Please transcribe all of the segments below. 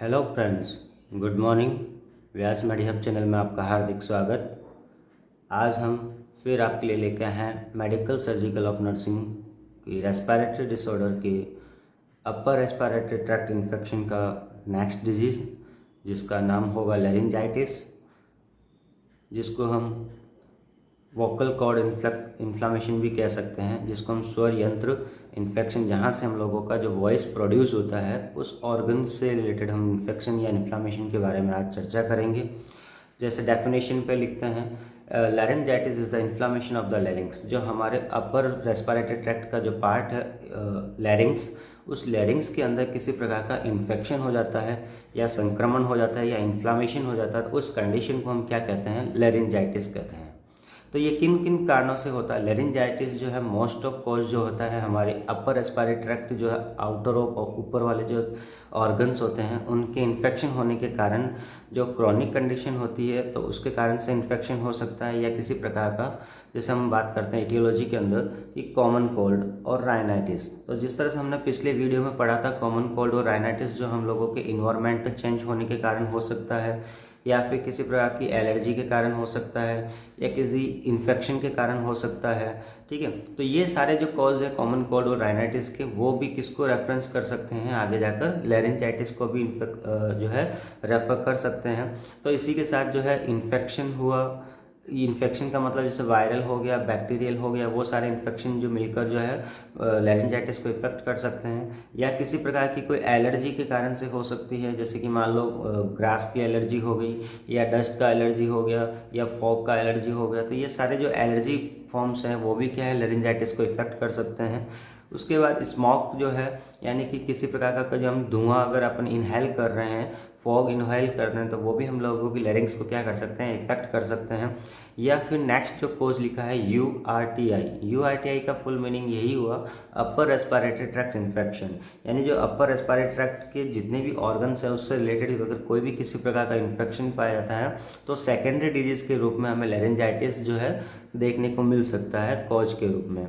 Hello friends, good morning. Vyas Medihub channel में आपका हार्दिक स्वागत। आज हम फिर आपके लिए लेके आए हैं मेडिकल सर्जिकल ऑफ नर्सिंग की रेस्पिरेटरी डिसऑर्डर के अपर रेस्पिरेटरी ट्रैक्ट इन्फेक्शन का नेक्स्ट डिजीज़, जिसका नाम होगा लैरिंजाइटिस, जिसको हम वोकल कॉर्ड इन्फ्लामेशन भी कह सकते हैं, जिसको हम स्वर यंत्र इन्फेक्शन, जहाँ से हम लोगों का जो वॉइस प्रोड्यूस होता है उस ऑर्गन से रिलेटेड हम इन्फेक्शन या इन्फ्लामेशन के बारे में आज चर्चा करेंगे। जैसे डेफिनेशन पे लिखते हैं, laryngitis is the inflammation of the larynx. जो हमारे अपर रेस्पिरेटरी ट्रैक्ट का जो पार्ट है लैरिंग्स, उस लैरिंग्स के अंदर किसी प्रकार का इन्फेक्शन हो जाता है या संक्रमण हो जाता है या इन्फ्लामेशन हो जाता है, तो उस कंडीशन को हम क्या कहते हैं? लैरिंजाइटिस कहते हैं। तो ये किन किन कारणों से होता है? लैरिंजाइटिस जो है मोस्ट ऑफ कॉज जो होता है हमारे अपर रेस्पिरेटरी ट्रैक्ट, जो है आउटर और ऊपर वाले जो ऑर्गन्स होते हैं उनके इन्फेक्शन होने के कारण, जो क्रॉनिक कंडीशन होती है तो उसके कारण से इन्फेक्शन हो सकता है, या किसी प्रकार का, जैसे हम बात करते हैं एटियोलॉजी के अंदर कि कॉमन कोल्ड और राइनाइटिस। तो जिस तरह से हमने पिछले वीडियो में पढ़ा था, कॉमन कोल्ड और राइनाइटिस जो हम लोगों के इन्वायरमेंट चेंज होने के कारण हो सकता है, या फिर किसी प्रकार की एलर्जी के कारण हो सकता है, या किसी इन्फेक्शन के कारण हो सकता है। ठीक है, तो ये सारे जो कॉज है कॉमन कोल्ड और राइनाइटिस के, वो भी किसको रेफरेंस कर सकते हैं? आगे जाकर लैरिंजाइटिस को भी जो है रेफर कर सकते हैं। तो इसी के साथ जो है इन्फेक्शन हुआ, इन्फेक्शन का मतलब जैसे वायरल हो गया, बैक्टीरियल हो गया, वो सारे इन्फेक्शन जो मिलकर जो है लैरिंजाइटिस को इफेक्ट कर सकते हैं। या किसी प्रकार की कोई एलर्जी के कारण से हो सकती है, जैसे कि मान लो ग्रास की एलर्जी हो गई, या डस्ट का एलर्जी हो गया, या फॉग का एलर्जी हो गया। तो ये सारे जो एलर्जी फॉर्म्स हैं वो भी क्या है, लैरिंजाइटिस को इफेक्ट कर सकते हैं। उसके बाद स्मोक जो है, यानी कि किसी प्रकार का जो हम धुआं अगर अपन इनहेल कर रहे हैं, फॉग इनहेल कर रहे हैं, तो वो भी हम लोगों की लैरिंग्स को क्या कर सकते हैं? इफेक्ट कर सकते हैं। या फिर नेक्स्ट जो कोज लिखा है URTI, URTI का फुल मीनिंग यही हुआ, अपर रेस्पिरेटरी ट्रैक्ट इन्फेक्शन। यानी जो अपर रेस्पिरेटरी ट्रैक्ट के जितने भी ऑर्गन्स हैं उससे रिलेटेड अगर कोई भी किसी प्रकार का इन्फेक्शन पाया जाता है तो सेकेंडरी डिजीज के रूप में हमें लैरिंजाइटिस जो है देखने को मिल सकता है, कॉज के रूप में,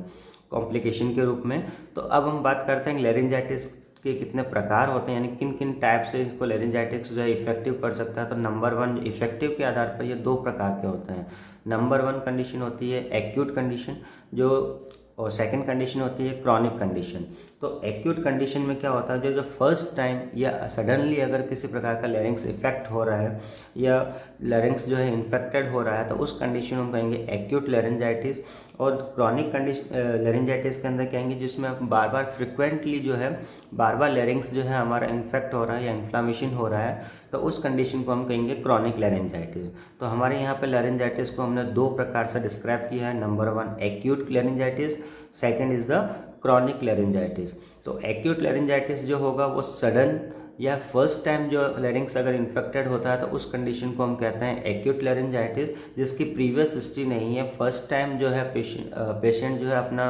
कॉम्प्लिकेशन के रूप में। तो अब हम बात करते हैं लैरिंजाइटिस के कितने प्रकार होते हैं, यानी किन किन टाइप से इसको लैरिंजाइटिस जो है इफेक्टिव कर सकता है। तो नंबर 1 इफेक्टिव के आधार पर ये 2 प्रकार के होते हैं। नंबर 1 कंडीशन होती है एक्यूट कंडीशन, जो, और सेकंड कंडीशन होती है क्रॉनिक कंडीशन। तो एक्यूट कंडीशन में क्या होता है, जो फर्स्ट टाइम या सडनली अगर किसी प्रकार का लैरिंग्स इफेक्ट हो रहा है या लैरिंग्स जो है इन्फेक्टेड हो रहा है, तो उस कंडीशन में कहेंगे एक्यूट लैरिंजाइटिस। और क्रॉनिक कंडीशन लैरिंजाइटिस के अंदर कहेंगे जिसमें बार बार फ्रिक्वेंटली जो है बार बार लैरिंग्स जो है हमारा इन्फेक्ट हो रहा है या इन्फ्लामेशन हो रहा है, तो उस कंडीशन को हम कहेंगे क्रॉनिक लैरिंजाइटिस। तो हमारे यहाँ पे लैरिंजाइटिस को हमने 2 प्रकार से डिस्क्राइब किया है। Number 1 acute laryngitis, second is the chronic laryngitis. तो एक्यूट लैरिंजाइटिस जो होगा वो सडन या फर्स्ट टाइम जो लैरिंग्स अगर इन्फेक्टेड होता है तो उस कंडीशन को हम कहते हैं एक्यूट लैरिंजाइटिस, जिसकी प्रीवियस हिस्ट्री नहीं है। फर्स्ट टाइम जो है पेशेंट जो है अपना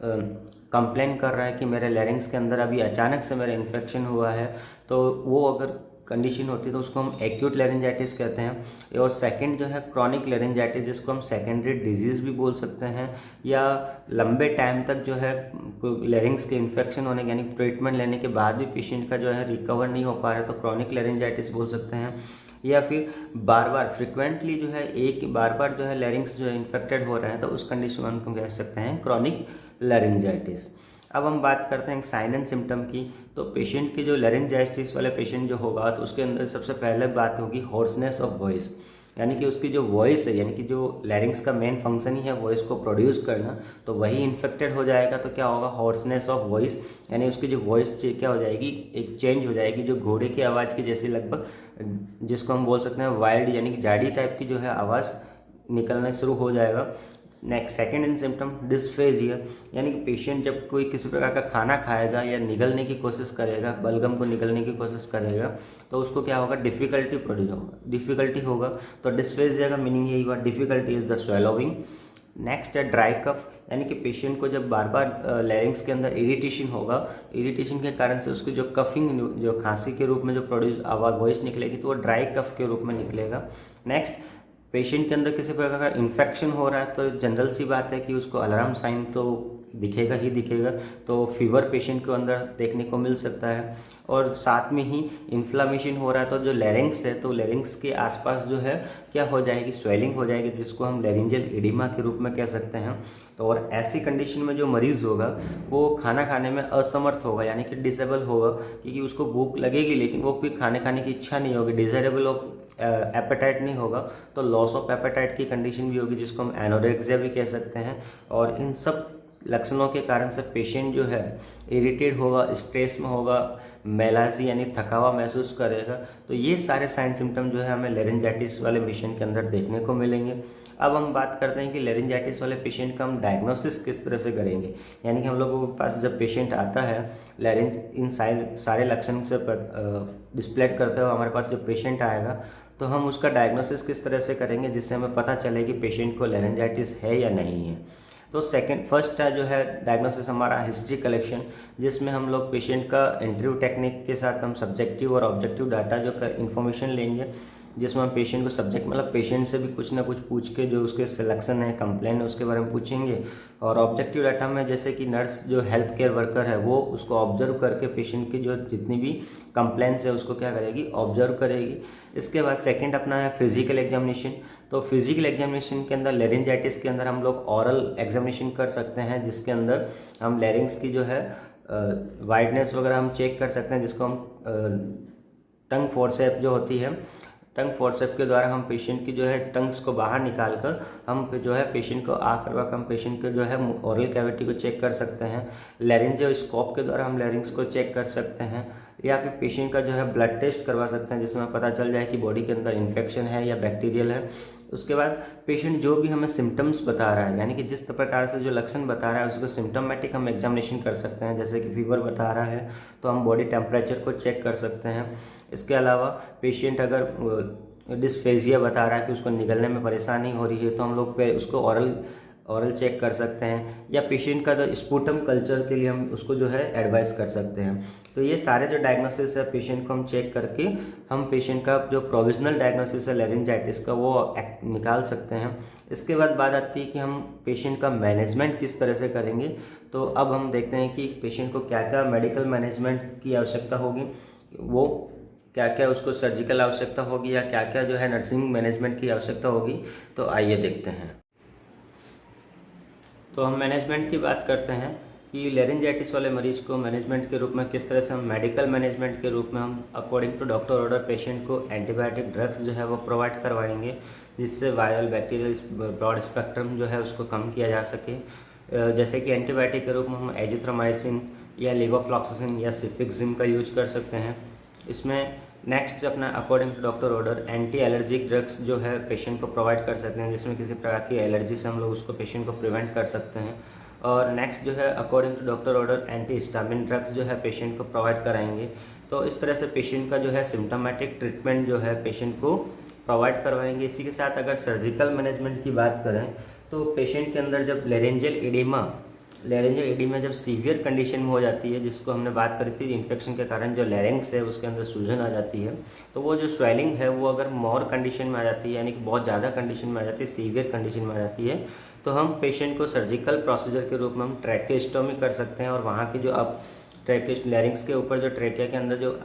कंप्लेन कर रहा है कि मेरे लैरिंग्स के अंदर अभी अचानक से मेरा इन्फेक्शन हुआ है, तो वो अगर कंडीशन होती है तो उसको हम एक्यूट लैरिंजाइटिस कहते हैं। और सेकंड जो है क्रॉनिक लैरिंजाइटिस, जिसको हम सेकेंडरी डिजीज़ भी बोल सकते हैं, या लंबे टाइम तक जो है लैरिंग्स के इन्फेक्शन होने यानी ट्रीटमेंट लेने के बाद भी पेशेंट का जो है रिकवर नहीं हो पा रहा है, तो क्रॉनिक लैरिंजाइटिस बोल सकते हैं। या फिर बार बार फ्रिक्वेंटली जो है बार बार जो है लैरिंग्स जो है इन्फेक्टेड हो रहे हैं, तो उस कंडीशन को कह सकते हैं क्रॉनिक लैरिंजाइटिस। अब हम बात करते हैं साइन एंड सिम्टम की। तो पेशेंट की जो लैरिंजाइटिस वाले पेशेंट जो होगा तो उसके अंदर सबसे पहले बात होगी हॉर्सनेस ऑफ वॉइस, यानी कि उसकी जो वॉइस है, यानी कि जो लैरिंग्स का मेन फंक्शन ही है वॉइस को प्रोड्यूस करना, तो वही इन्फेक्टेड हो जाएगा तो क्या होगा? हॉर्सनेस ऑफ वॉइस, यानी उसकी जो वॉइस क्या हो जाएगी, एक चेंज हो जाएगी, जो घोड़े की आवाज़ की जैसी लगभग, जिसको हम बोल सकते हैं वाइल्ड यानी कि जाड़ी टाइप की जो है आवाज़ निकलना शुरू हो जाएगा। Next second in symptom dysphagia, यानी कि पेशेंट जब कोई किसी प्रकार का खाना खाएगा या निगलने की कोशिश करेगा, बलगम को निगलने की कोशिश करेगा, तो उसको क्या होगा? डिफ़िकल्टी प्रोड्यूस होगा, डिफ़िकल्टी होगा। तो डिस्फेजिया का मीनिंग यही हुआ, difficulty is the swallowing. Next है ड्राई कफ, यानी कि पेशेंट को जब बार बार लैरिंग्स के अंदर इरिटेशन होगा, इरिटेशन के कारण से उसकी जो कफिंग, जो खांसी के रूप में जो प्रोड्यूस आवाज़ वॉइस निकलेगी, तो वो ड्राई कफ के रूप में निकलेगा। नेक्स्ट, पेशेंट के अंदर किसी प्रकार का इन्फेक्शन हो रहा है तो जनरल सी बात है कि उसको अलार्म साइन तो दिखेगा ही दिखेगा। तो फीवर पेशेंट को अंदर देखने को मिल सकता है, और साथ में ही इन्फ्लामेशन हो रहा है तो जो लैरिंग्स है, तो लैरिंग्स के आसपास जो है क्या हो जाएगी, स्वेलिंग हो जाएगी, जिसको हम लैरिंजियल एडिमा के रूप में कह सकते हैं। तो और ऐसी कंडीशन में जो मरीज़ होगा वो खाना खाने में असमर्थ होगा, यानी कि डिसेबल होगा, क्योंकि उसको भूख लगेगी लेकिन वो कोई खाने खाने की इच्छा नहीं होगी, डिजायरेबल ऑफ एपेटाइट नहीं होगा, तो लॉस ऑफ एपेटाइट की कंडीशन भी होगी, जिसको हम एनोरेक्सिया भी कह सकते हैं। और इन सब लक्षणों के कारण से पेशेंट जो है इरिटेट होगा, स्ट्रेस में होगा, मेलाजी यानी थकावा महसूस करेगा। तो ये सारे साइन सिम्टम जो है हमें लेरिंजाइटिस वाले पेशेंट के अंदर देखने को मिलेंगे। अब हम बात करते हैं कि लेरिंजाइटिस वाले पेशेंट का हम डायग्नोसिस किस तरह से करेंगे, यानी कि हम लोगों के पास जब पेशेंट आता है लेरिंज इन सारे लक्षण से डिस्प्ले करते हुए हमारे पास जब पेशेंट आएगा, तो हम उसका डायग्नोसिस किस तरह से करेंगे जिससे हमें पता चले कि पेशेंट को लेरिंजाइटिस है या नहीं है। तो फर्स्ट है जो है डायग्नोसिस हमारा हिस्ट्री कलेक्शन, जिसमें हम लोग पेशेंट का इंटरव्यू टेक्निक के साथ हम सब्जेक्टिव और ऑब्जेक्टिव डाटा जो इन्फॉर्मेशन लेंगे, जिसमें हम पेशेंट को सब्जेक्ट मतलब पेशेंट से भी कुछ ना कुछ पूछ के जो उसके सिलेक्शन है, कंप्लेन है, उसके बारे में पूछेंगे। और ऑब्जेक्टिव डाटा में जैसे कि नर्स जो हेल्थ केयर वर्कर है वो उसको ऑब्जर्व करके पेशेंट की जो जितनी भी कंप्लेंट्स है उसको क्या करेगी, ऑब्जर्व करेगी। इसके बाद सेकंड अपना है फिजिकल एग्जामिनेशन। तो फिजिकल एग्जामिनेशन के अंदर लेरिंजाइटिस के अंदर हम लोग ऑरल एग्जामिनेशन कर सकते हैं, जिसके अंदर हम लेरिंग्स की जो है वाइडनेस वगैरह हम चेक कर सकते हैं, जिसको हम टंग फोर्सेप जो होती है, टंग फोर्सेप के द्वारा हम पेशेंट की जो है टंग्स को बाहर निकाल कर हम जो है पेशेंट को करवा हम पेशेंट के जो है ओरल कैविटी को चेक कर सकते हैं। लैरिंजियोस्कोप के द्वारा हम लैरिंग्स को चेक कर सकते हैं, या फिर पेशेंट का जो है ब्लड टेस्ट करवा सकते हैं, जिसमें पता चल जाए कि बॉडी के अंदर इन्फेक्शन है या बैक्टीरियल है। उसके बाद पेशेंट जो भी हमें सिम्टम्स बता रहा है, यानी कि जिस प्रकार से जो लक्षण बता रहा है उसको सिम्टोमेटिक हम एग्जामिनेशन कर सकते हैं। जैसे कि फीवर बता रहा है तो हम बॉडी टेम्परेचर को चेक कर सकते हैं। इसके अलावा पेशेंट अगर डिस्फेजिया बता रहा है कि उसको निगलने में परेशानी हो रही है, तो हम लोग उसको ऑरल चेक कर सकते हैं, या पेशेंट का जो स्पूटम कल्चर के लिए हम उसको जो है एडवाइस कर सकते हैं। तो ये सारे जो डायग्नोसिस है पेशेंट को हम चेक करके हम पेशेंट का जो प्रोविजनल डायग्नोसिस है लेरिंजाइटिस का वो निकाल सकते हैं। इसके बाद बात आती है कि हम पेशेंट का मैनेजमेंट किस तरह से करेंगे। तो अब हम देखते हैं कि पेशेंट को क्या क्या मेडिकल मैनेजमेंट की आवश्यकता होगी, वो क्या क्या उसको सर्जिकल आवश्यकता होगी, या क्या क्या जो है नर्सिंग मैनेजमेंट की आवश्यकता होगी। तो आइए देखते हैं। तो हम मैनेजमेंट की बात करते हैं कि लेरिंजाइटिस वाले मरीज को मैनेजमेंट के रूप में किस तरह से हम मेडिकल मैनेजमेंट के रूप में हम according to doctor order patient को एंटीबायोटिक ड्रग्स जो है वो प्रोवाइड करवाएंगे, जिससे वायरल बैक्टीरियल ब्रॉड स्पेक्ट्रम जो है उसको कम किया जा सके। जैसे कि एंटीबायोटिक के रूप में हम एजिथ्रोमाइसिन या लेवोफ्लॉक्सासिन या सिफिक्सिन का यूज कर सकते हैं। इसमें नेक्स्ट अपना according to doctor order anti allergic drugs जो है पेशेंट को प्रोवाइड कर सकते हैं, जिसमें किसी प्रकार की एलर्जी से हम लोग उसको पेशेंट को प्रिवेंट कर सकते हैं। और नेक्स्ट जो है according to doctor order anti histamine drugs जो है पेशेंट को प्रोवाइड कराएंगे। तो इस तरह से पेशेंट का जो है सिम्टोमेटिक ट्रीटमेंट जो है पेशेंट को प्रोवाइड करवाएंगे। इसी के साथ अगर सर्जिकल मैनेजमेंट की बात करें तो पेशेंट के अंदर जब लेरेंजियल एडिमा जब सीवियर कंडीशन में हो जाती है, जिसको हमने बात करी थी इन्फेक्शन के कारण जो लैरिंग्स है उसके अंदर सूजन आ जाती है, तो वो जो स्वेलिंग है वो अगर मोर कंडीशन में आ जाती है, यानी कि बहुत ज़्यादा कंडीशन में आ जाती है, सीवियर कंडीशन में आ जाती है, तो हम पेशेंट को सर्जिकल प्रोसीजर के रूप में हम ट्रैकेस्टोमी कर सकते हैं। और वहाँ की जो अब लैरिंग्स के ऊपर जो ट्रैकिया के अंदर जो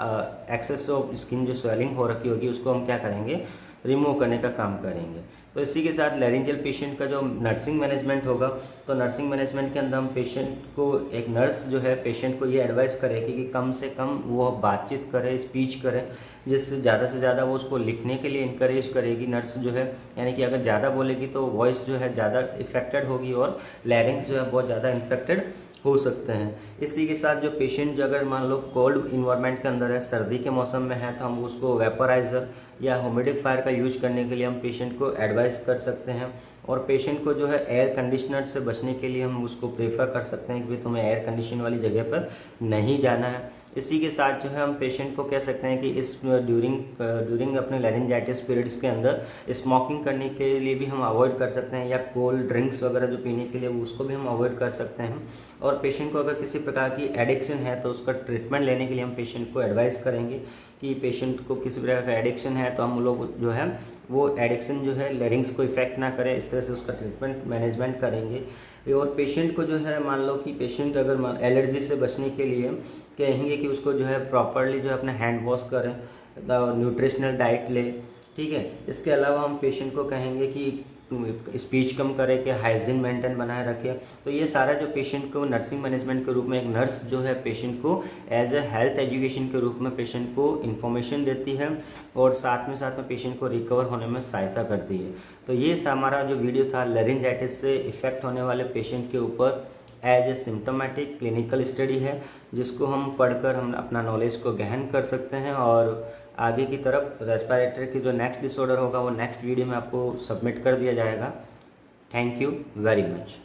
एक्सेस ऑफ स्किन जो स्वेलिंग हो रखी होगी उसको हम क्या करेंगे, रिमूव करने का काम करेंगे। तो इसी के साथ लैरिंजियल पेशेंट का जो नर्सिंग मैनेजमेंट होगा, तो नर्सिंग मैनेजमेंट के अंदर हम पेशेंट को एक नर्स जो है पेशेंट को ये एडवाइस करेगी कि कम से कम वो बातचीत करे, स्पीच करे, जिससे ज़्यादा से ज़्यादा वो उसको लिखने के लिए इंकरेज करेगी नर्स जो है, यानी कि अगर ज़्यादा बोलेगी तो वॉइस जो है ज़्यादा इफेक्टेड होगी और लैरिंग्स जो है बहुत ज़्यादा इन्फेक्टेड हो सकते हैं। इसी के साथ जो पेशेंट जो अगर मान लो कोल्ड इन्वायरमेंट के अंदर है, सर्दी के मौसम में है, तो हम उसको वेपराइज़र या ह्यूमिडिफायर का यूज करने के लिए हम पेशेंट को एडवाइस कर सकते हैं। और पेशेंट को जो है एयर कंडीशनर से बचने के लिए हम उसको प्रेफर कर सकते हैं कि तुम्हें एयर कंडीशन वाली जगह पर नहीं जाना है। इसी के साथ जो है हम पेशेंट को कह सकते हैं कि इस ड्यूरिंग अपने लैरिंजाइटिस पीरियड्स के अंदर स्मोकिंग करने के लिए भी हम अवॉइड कर सकते हैं, या कोल्ड ड्रिंक्स वगैरह जो पीने के लिए उसको भी हम अवॉइड कर सकते हैं। और पेशेंट को अगर किसी प्रकार की एडिक्शन है तो उसका ट्रीटमेंट लेने के लिए हम पेशेंट को एडवाइस करेंगे कि पेशेंट को किसी प्रकार का एडिक्शन है तो हम लोग जो है वो एडिक्शन जो है लैरिंग्स को इफेक्ट ना करे, इस तरह से उसका ट्रीटमेंट मैनेजमेंट करेंगे। और पेशेंट को जो है मान लो कि पेशेंट अगर एलर्जी से बचने के लिए कहेंगे कि उसको जो है प्रॉपरली जो है अपना हैंड वॉश करें, न्यूट्रिशनल डाइट ले, ठीक है। इसके अलावा हम पेशेंट को कहेंगे कि स्पीच कम करे, कि हाइजीन मेंटेन बनाए रखे। तो ये सारा जो पेशेंट को नर्सिंग मैनेजमेंट के रूप में एक नर्स जो है पेशेंट को एज ए हेल्थ एजुकेशन के रूप में पेशेंट को इन्फॉर्मेशन देती है और साथ में पेशेंट को रिकवर होने में सहायता करती है। तो ये हमारा जो वीडियो था लैरिंजाइटिस से इफ़ेक्ट होने वाले पेशेंट के ऊपर as a symptomatic clinical study है, जिसको हम पढ़कर हम अपना नॉलेज को गहन कर सकते हैं और आगे की तरफ रेस्पिरेटरी की जो नेक्स्ट डिसऑर्डर होगा वो नेक्स्ट वीडियो में आपको सबमिट कर दिया जाएगा। Thank you very much.